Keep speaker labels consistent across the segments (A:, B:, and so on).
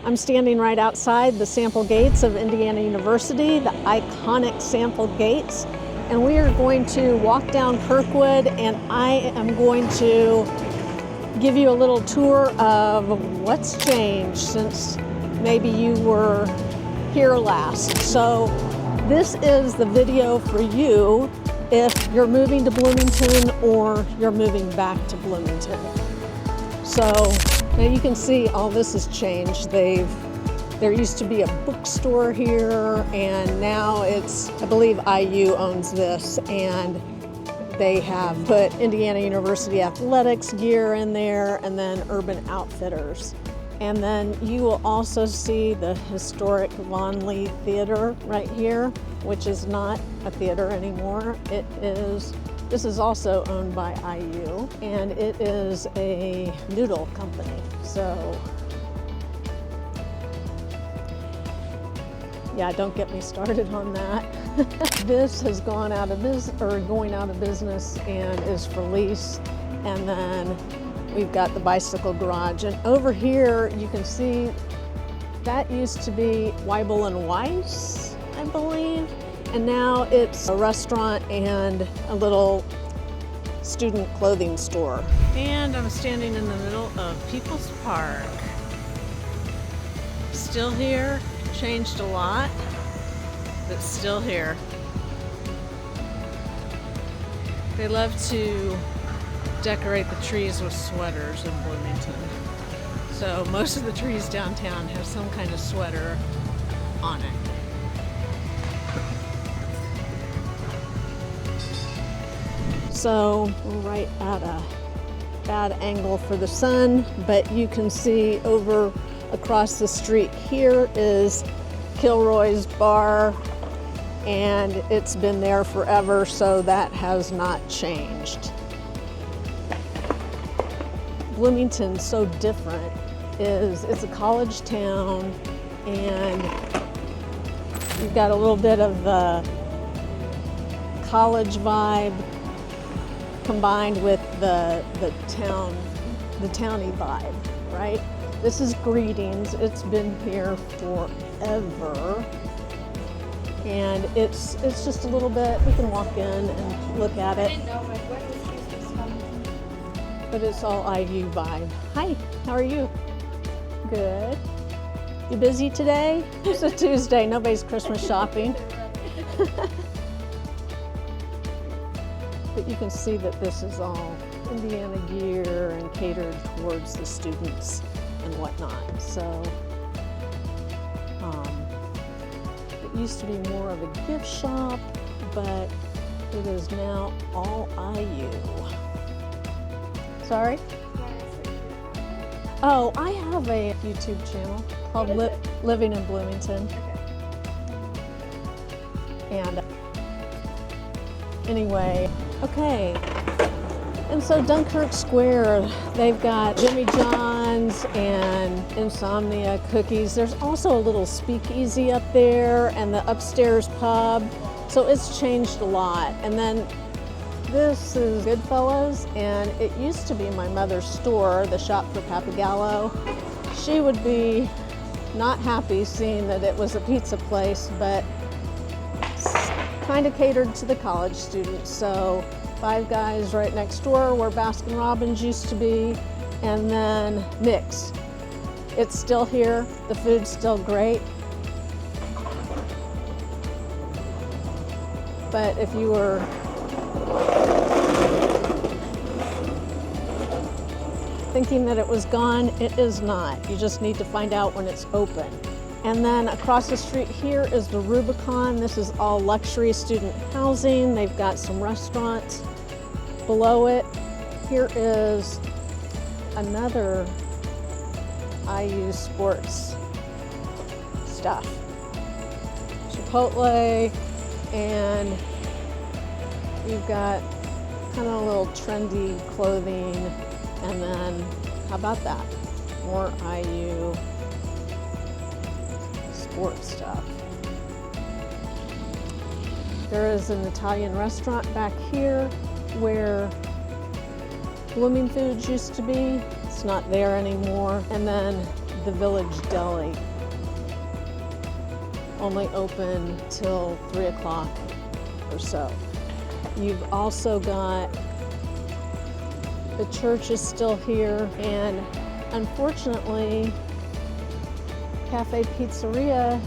A: I'm standing right outside the sample gates of Indiana University, the iconic sample gates, and we are going to walk down Kirkwood, and I am going to give you a little tour of what's changed since maybe you were here last. So this is the video for you if you're moving to Bloomington or you're moving back to Bloomington. So now you can see all this has changed. There used to be a bookstore here, and now it's, I believe IU owns this, and they have put Indiana University athletics gear in there, and then Urban Outfitters. And then you will also see the historic Von Lee Theater right here, which is not a theater anymore. This is also owned by IU, and it is a noodle company. So, yeah, don't get me started on that. This has gone out of business, or going out of business, and is for lease. And then we've got the bicycle garage, and over here you can see that used to be Weibel and Weiss, I believe, and now it's a restaurant and a little student clothing store. And I'm standing in the middle of People's Park. Still here, changed a lot, but still here. They love to decorate the trees with sweaters in Bloomington. So most of the trees downtown have some kind of sweater on it. So we're right at a bad angle for the sun, but you can see over across the street here is Kilroy's Bar, and it's been there forever, so that has not changed. Bloomington's so different. It's a college town, and you've got a little bit of the college vibe combined with the towny vibe, right? This is Greetings. It's been here forever, and it's just a little bit. We can walk in and look at it. But it's all IU vibe. Hi, how are you? Good. You busy today? It's a Tuesday, nobody's Christmas shopping. But you can see that this is all Indiana gear and catered towards the students and whatnot. So it used to be more of a gift shop, but it is now all IU. Sorry? Oh, I have a YouTube channel called Living in Bloomington. Okay. And anyway, okay. And so Dunkirk Square, they've got Jimmy John's and Insomnia Cookies. There's also a little speakeasy up there and the upstairs pub. So it's changed a lot. And then this is Goodfellas, and it used to be my mother's store, the Shop for Papagallo. She would be not happy seeing that it was a pizza place, but kind of catered to the college students. So Five Guys right next door where Baskin Robbins used to be, and then Nick's. It's still here, the food's still great. But if you were thinking that it was gone, it is not. You just need to find out when it's open. And then across the street here is the Rubicon. This is all luxury student housing. They've got some restaurants below it. Here is another IU sports stuff. Chipotle, and you've got kind of a little trendy clothing, and then how about that? More IU sports stuff. There is an Italian restaurant back here where Blooming Foods used to be. It's not there anymore. And then the Village Deli, only open till 3 o'clock or so. You've also got the church is still here, and unfortunately, Cafe Pizzeria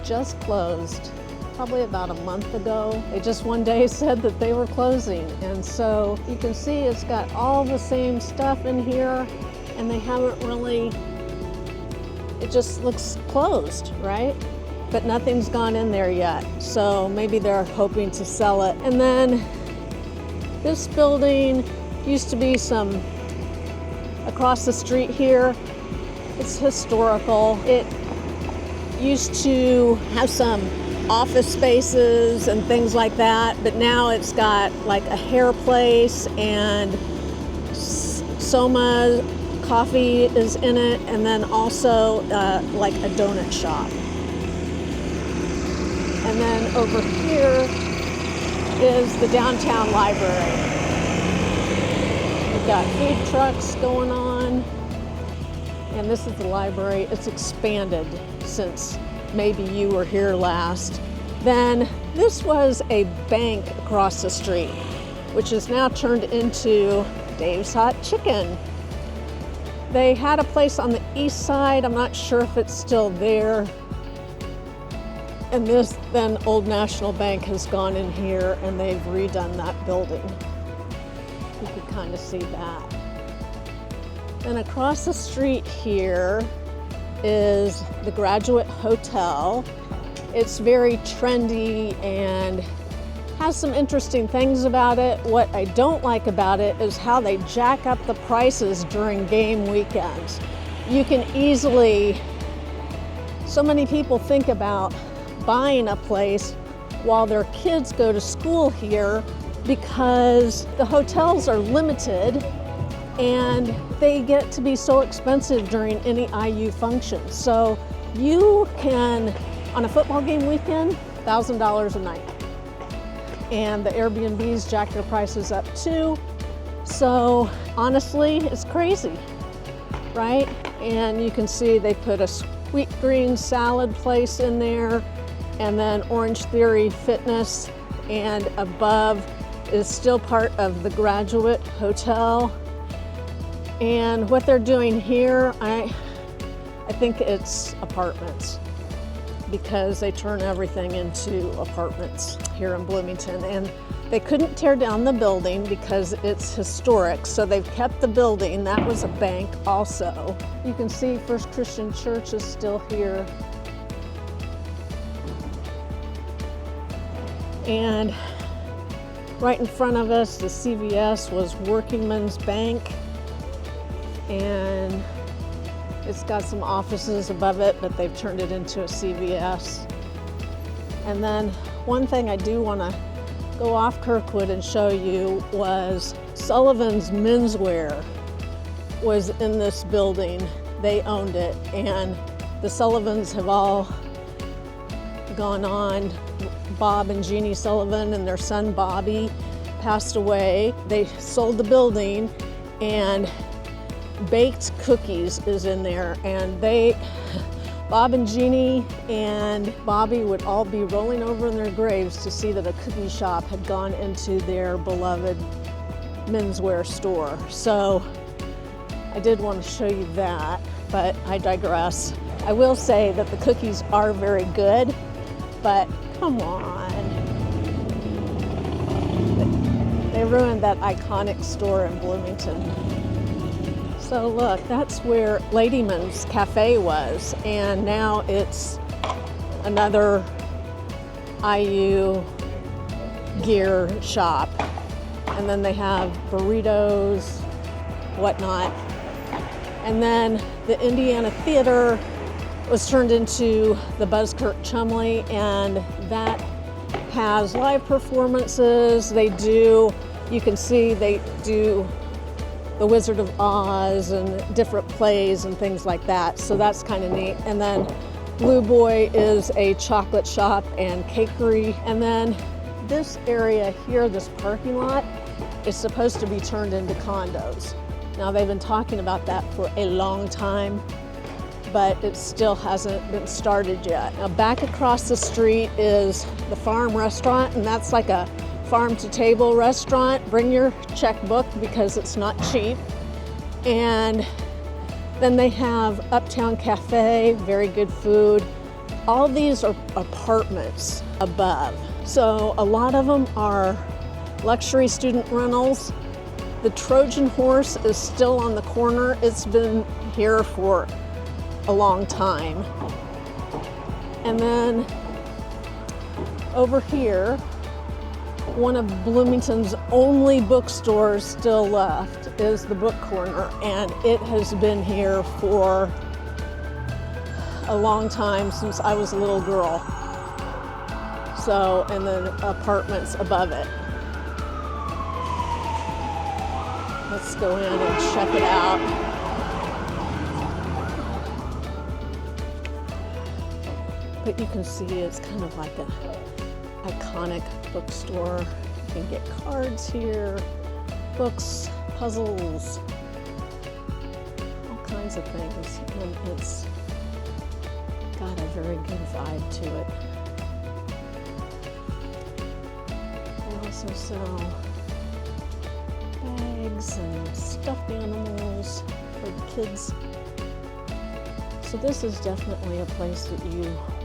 A: just closed probably about a month ago. They just one day said that they were closing, and so you can see it's got all the same stuff in here, and they haven't really, it just looks closed, right? But nothing's gone in there yet, so maybe they're hoping to sell it. And then this building used to be some across the street here. It's historical. It used to have some office spaces and things like that, but now it's got like a hair place, and Soma Coffee is in it, and then also like a donut shop. And then over here is the downtown library. We've got food trucks going on, and this is the library. It's expanded since maybe you were here last. Then this was a bank across the street, which is now turned into Dave's Hot Chicken. They had a place on the east side. I'm not sure if it's still there. And this, then Old National Bank has gone in here and they've redone that building. You could kind of see that. And across the street here is the Graduate Hotel. It's very trendy and has some interesting things about it. What I don't like about it is how they jack up the prices during game weekends. You can easily, so many people think about buying a place while their kids go to school here because the hotels are limited and they get to be so expensive during any IU function. So you can, on a football game weekend, $1,000 a night. And the Airbnbs jack their prices up too. So honestly, it's crazy, right? And you can see they put a sweet green salad place in there, and then Orange Theory Fitness, and above is still part of the Graduate Hotel. And what they're doing here, I think it's apartments, because they turn everything into apartments here in Bloomington. And they couldn't tear down the building because it's historic, so they've kept the building. That was a bank also. You can see First Christian Church is still here. And right in front of us, the CVS was Workingman's Bank, and it's got some offices above it, but they've turned it into a CVS. And then one thing I do want to go off Kirkwood and show you was Sullivan's Menswear was in this building. They owned it, and the Sullivans have all gone on. Bob and Jeannie Sullivan and their son Bobby passed away. They sold the building, and baked cookies is in there, and Bob and Jeannie and Bobby would all be rolling over in their graves to see that a cookie shop had gone into their beloved menswear store. So I did want to show you that, but I digress. I will say that the cookies are very good, but come on. They ruined that iconic store in Bloomington. So look, that's where Ladyman's Cafe was, and now it's another IU gear shop. And then they have burritos, whatnot. And then the Indiana Theater was turned into the Buzzkirk Chumley, and that has live performances. They do, you can see they do The Wizard of Oz and different plays and things like that. So that's kind of neat. And then Blue Boy is a chocolate shop and cakery. And then this area here, this parking lot, is supposed to be turned into condos. Now they've been talking about that for a long time, but it still hasn't been started yet. Now back across the street is the farm restaurant, and that's like a farm to table restaurant. Bring your checkbook because it's not cheap. And then they have Uptown Cafe, very good food. All these are apartments above. So a lot of them are luxury student rentals. The Trojan Horse is still on the corner. It's been here for a long time. And then over here, one of Bloomington's only bookstores still left is the Book Corner, and it has been here for a long time, since I was a little girl. So, and then apartments above it. Let's go in and check it out. But you can see it's kind of like an iconic bookstore. You can get cards here, books, puzzles, all kinds of things. And it's got a very good vibe to it. They also sell bags and stuffed animals for the kids. So this is definitely a place that you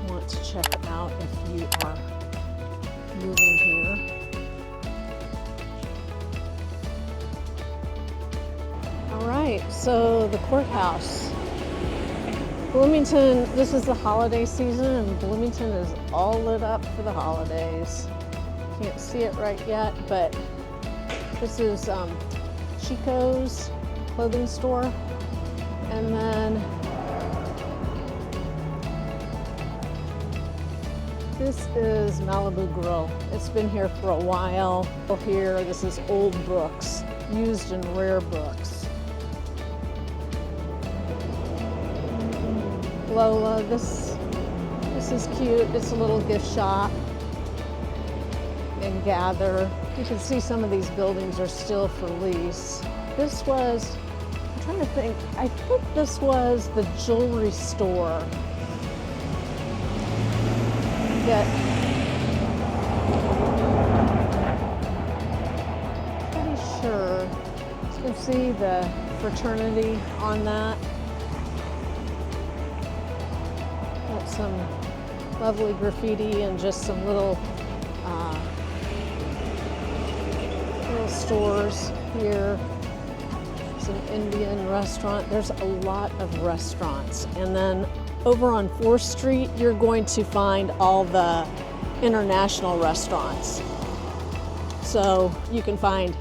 A: want to check out if you are moving here. All right, so the courthouse. Bloomington, this is the holiday season, and Bloomington is all lit up for the holidays. Can't see it right yet, but this is Chico's clothing store. And then this is Malibu Grill. It's been here for a while. Here, this is old books, used and rare books. Lola, this is cute. It's a little gift shop. And Gather. You can see some of these buildings are still for lease. This was, I'm trying to think, I think this was the jewelry store that, pretty sure, you can see the fraternity on that. Got some lovely graffiti and just some little stores here. It's an Indian restaurant. There's a lot of restaurants. And then over on 4th Street, you're going to find all the international restaurants. So you can find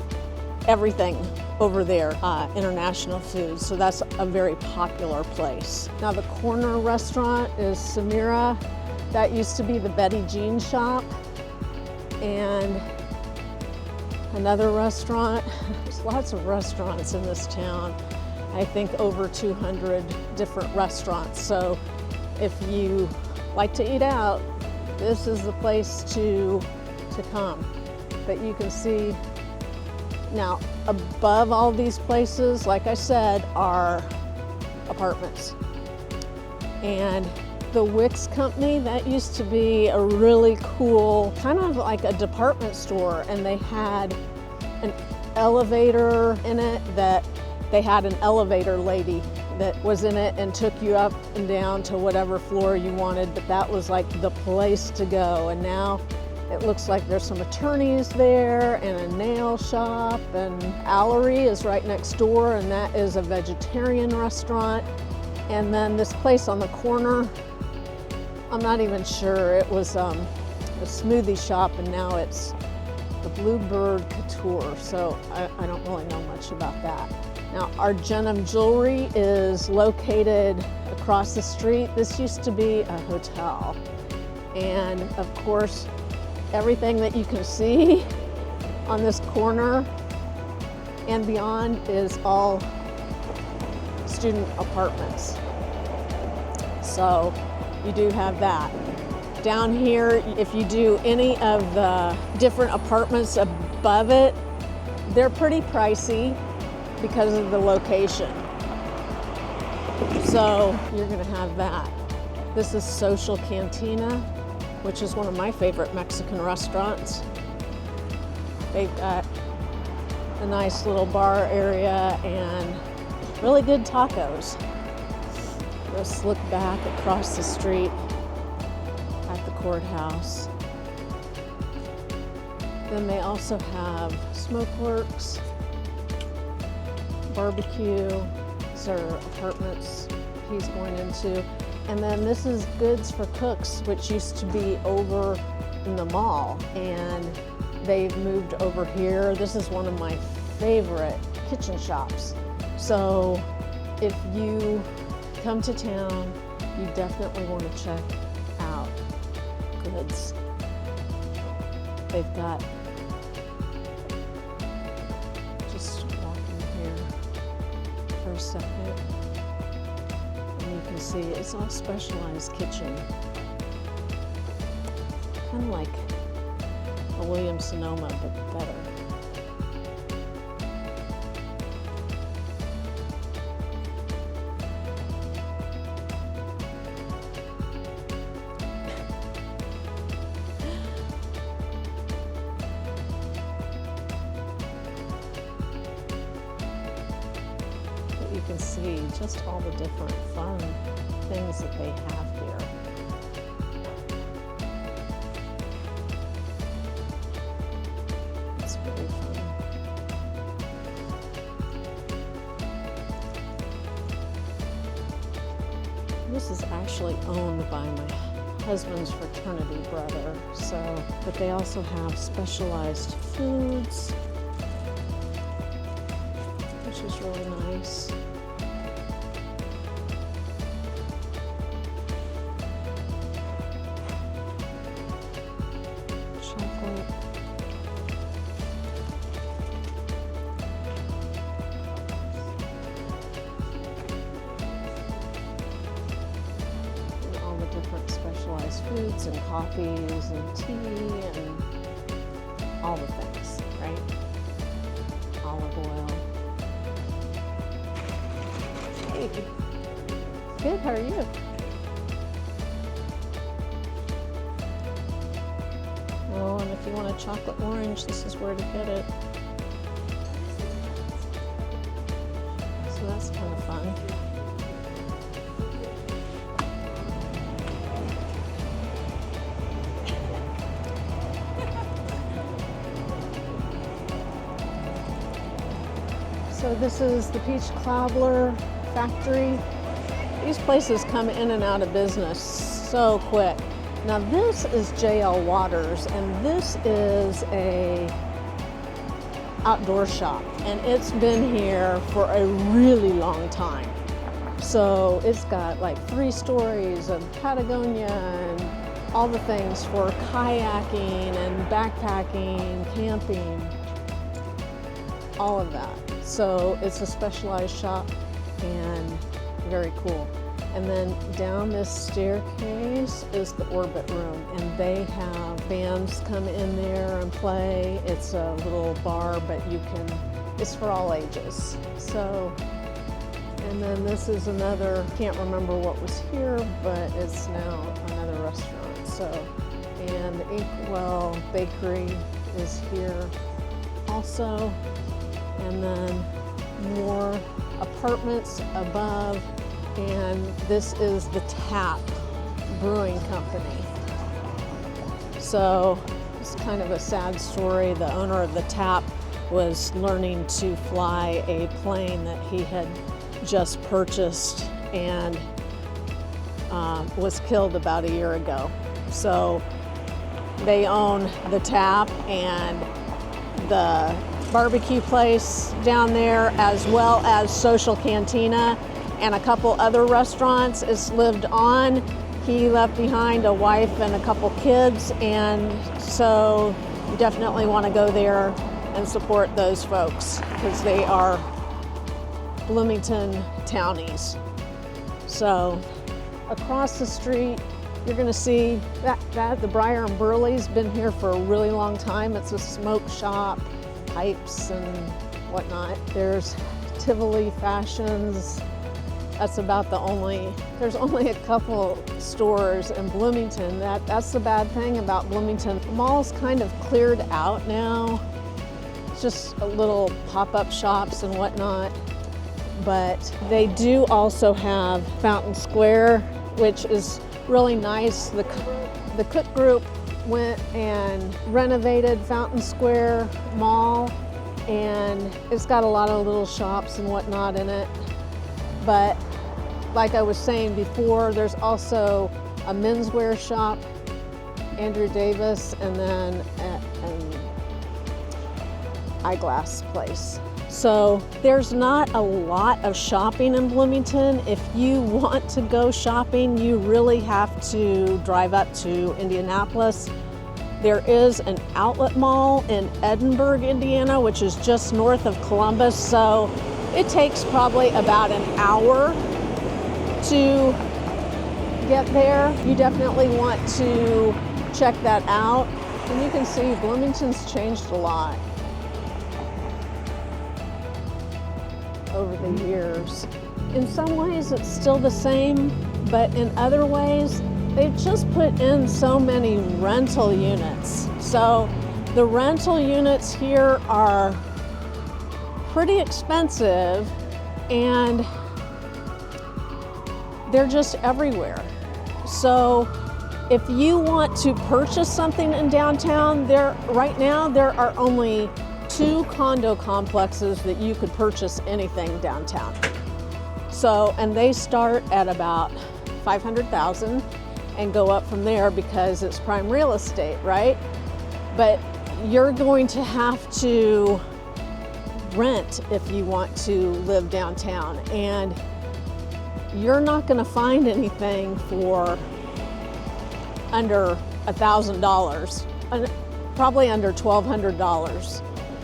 A: everything over there, international food. So that's a very popular place. Now the corner restaurant is Samira. That used to be the Betty Jean shop. And another restaurant. There's lots of restaurants in this town. I think over 200 different restaurants. So if you like to eat out, this is the place to come. But you can see now above all these places, like I said, are apartments. And the Wicks Company, that used to be a really cool, kind of like a department store, and they had an elevator in it that they had an elevator lady that was in it and took you up and down to whatever floor you wanted, but that was like the place to go. And now it looks like there's some attorneys there and a nail shop, and Allery is right next door, and that is a vegetarian restaurant. And then this place on the corner, I'm not even sure, it was a smoothie shop, and now it's the Bluebird Couture, so I don't really know much about that. Now, Argentum Jewelry is located across the street. This used to be a hotel. And of course, everything that you can see on this corner and beyond is all student apartments. So you do have that. Down here, if you do any of the different apartments above it, they're pretty pricey because of the location. So you're gonna have that. This is Social Cantina, which is one of my favorite Mexican restaurants. They've got a nice little bar area and really good tacos. Let's look back across the street at the courthouse. Then they also have Smokeworks, barbecue. These are apartments he's going into. And then this is Goods for Cooks, which used to be over in the mall, and they've moved over here. This is one of my favorite kitchen shops. So if you come to town, you definitely want to check out Goods. They've got, just walking here for a second, and you can see it's all specialized kitchen. Kind of like a Williams-Sonoma, but better. But you can see just all the different fun things that they have here. It's very fun. This is actually owned by my husband's fraternity brother, but they also have specialized foods, which is really nice. Chocolate. And all the different specialized foods and coffees and tea and all the things, right? Olive oil. Hey, good, how are you? Oh, and if you want a chocolate orange, this is where to get it. So that's kind of fun. So this is the Peach Cobbler factory. These places come in and out of business so quick. Now this is J.L. Waters, and this is a outdoor shop, and it's been here for a really long time. So it's got like 3 stories of Patagonia and all the things for kayaking and backpacking, camping, all of that. So it's a specialized shop and very cool. And then down this staircase is the Orbit Room, and they have bands come in there and play. It's a little bar, but it's for all ages. So, and then this is another, can't remember what was here, but it's now another restaurant. So, and the Inkwell Bakery is here also. And then more apartments above. And this is the Tap Brewing Company. So it's kind of a sad story. The owner of the Tap was learning to fly a plane that he had just purchased and was killed about a year ago. So they own the Tap and the barbecue place down there, as well as Social Cantina and a couple other restaurants. It's lived on. He left behind a wife and a couple kids, and so you definitely want to go there and support those folks because they are Bloomington townies. So across the street, you're going to see that the Briar and Burley's been here for a really long time. It's a smoke shop, pipes and whatnot. There's Tivoli Fashions, That's about the only, there's only a couple stores in Bloomington. That's the bad thing about Bloomington. The mall's kind of cleared out now. It's just a little pop-up shops and whatnot. But they do also have Fountain Square, which is really nice. The Cook Group went and renovated Fountain Square Mall, and it's got a lot of little shops and whatnot in it. But like I was saying before, there's also a menswear shop, Andrew Davis, and then an eyeglass place. So there's not a lot of shopping in Bloomington. If you want to go shopping, you really have to drive up to Indianapolis. There is an outlet mall in Edinburgh, Indiana, which is just north of Columbus. So it takes probably about an hour to get there. You definitely want to check that out. And you can see Bloomington's changed a lot over the years. In some ways it's still the same, but in other ways they've just put in so many rental units. So the rental units here are pretty expensive and they're just everywhere. So if you want to purchase something in downtown, right now there are only 2 condo complexes that you could purchase anything downtown. So, and they start at about $500,000 and go up from there because it's prime real estate, right? But you're going to have to rent if you want to live downtown, and you're not going to find anything for under $1,000, probably under $1,200.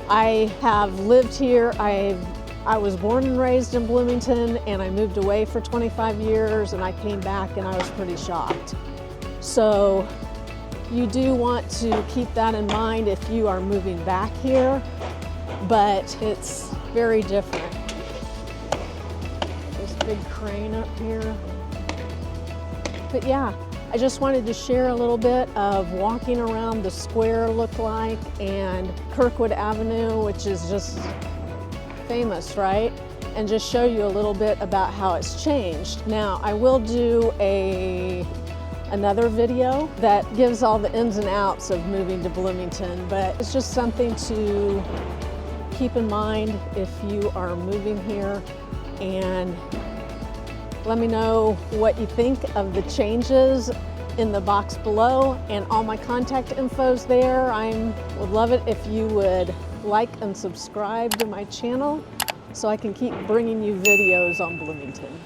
A: I have lived here. I was born and raised in Bloomington, and I moved away for 25 years, and I came back and I was pretty shocked. So you do want to keep that in mind if you are moving back here, but it's very different. This big crane up here. But yeah, I just wanted to share a little bit of walking around the square looked like, and Kirkwood Avenue, which is just famous, right? And just show you a little bit about how it's changed. Now, I will do another video that gives all the ins and outs of moving to Bloomington, but it's just something to keep in mind if you are moving here. And let me know what you think of the changes in the box below, and all my contact info's there. I would love it if you would like and subscribe to my channel so I can keep bringing you videos on Bloomington.